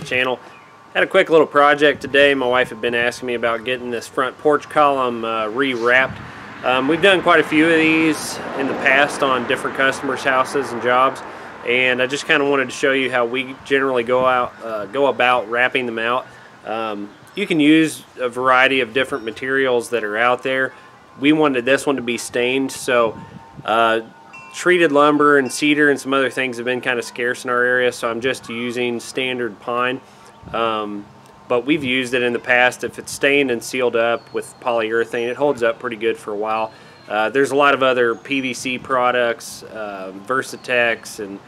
the channel. Had a quick little project today. My wife had been asking me about getting this front porch column re-wrapped. We've done quite a few of these in the past on different customers' houses and jobs, and I just kind of wanted to show you how we generally go about wrapping them out. You can use a variety of different materials that are out there. We wanted this one to be stained, so treated lumber and cedar and some other things have been kind of scarce in our area, so I'm just using standard pine. But we've used it in the past. If it's stained and sealed up with polyurethane, it holds up pretty good for a while. There's a lot of other PVC products, Versatex and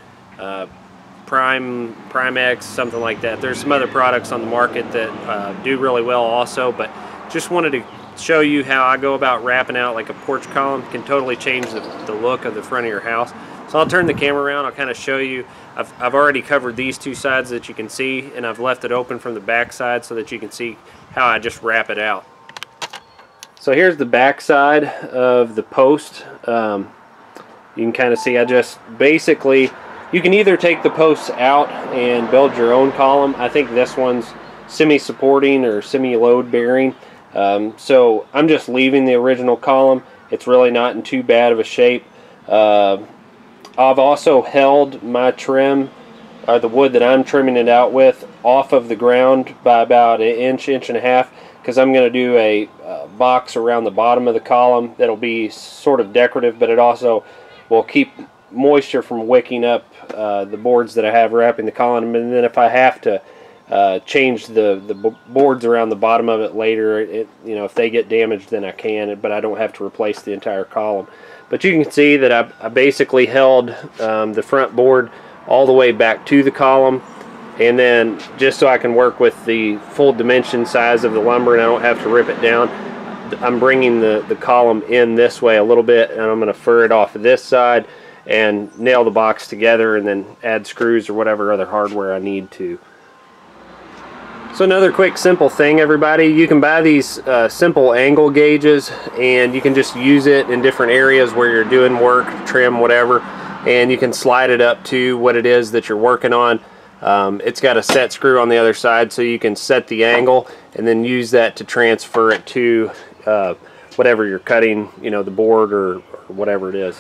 Primex, something like that. There's some other products on the market that do really well also, but just wanted to show you how I go about wrapping out like a porch column. Can totally change the look of the front of your house. So I'll turn the camera around, I'll kind of show you. I've already covered these two sides that you can see, and I've left it open from the back side so that you can see how I just wrap it out. So here's the back side of the post. You can kind of see I just basically, you can either take the posts out and build your own column. I think this one's semi-supporting or semi-load bearing. So I'm just leaving the original column. It's really not in too bad of a shape. I've also held my trim, or the wood that I'm trimming it out with, off of the ground by about an inch and a half, because I'm going to do a box around the bottom of the column that'll be sort of decorative, but it also will keep moisture from wicking up the boards that I have wrapping the column. And then if I have to change the boards around the bottom of it later, you know, if they get damaged, then I can, but I don't have to replace the entire column. But you can see that I basically held the front board all the way back to the column, and then just so I can work with the full dimension size of the lumber and I don't have to rip it down, I'm bringing the column in this way a little bit, and I'm going to fur it off of this side and nail the box together and then add screws or whatever other hardware I need to. So another quick simple thing, everybody, you can buy these simple angle gauges, and you can just use it in different areas where you're doing work, trim, whatever, and you can slide it up to what it is that you're working on. It's got a set screw on the other side, so you can set the angle and then use that to transfer it to whatever you're cutting, you know, the board or whatever it is.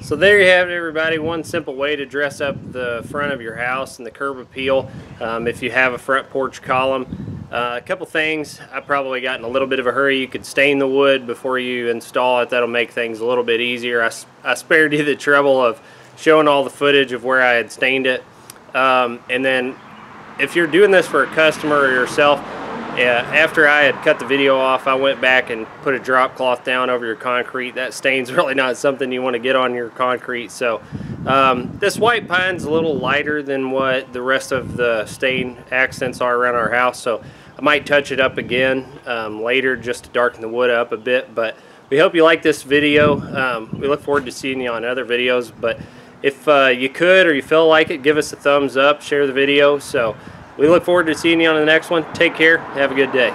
So there you have it, everybody. One simple way to dress up the front of your house and the curb appeal if you have a front porch column. A couple things. I probably got in a little bit of a hurry. You could stain the wood before you install it. That'll make things a little bit easier. I spared you the trouble of showing all the footage of where I had stained it. And then if you're doing this for a customer or yourself, after I had cut the video off, I went back and put a drop cloth down over your concrete. That stain's really not something you want to get on your concrete. So this white pine's a little lighter than what the rest of the stain accents are around our house, so I might touch it up again later just to darken the wood up a bit. But we hope you like this video. We look forward to seeing you on other videos, but if you could or you feel like it, give us a thumbs up, share the video. So we look forward to seeing you on the next one. Take care. Have a good day.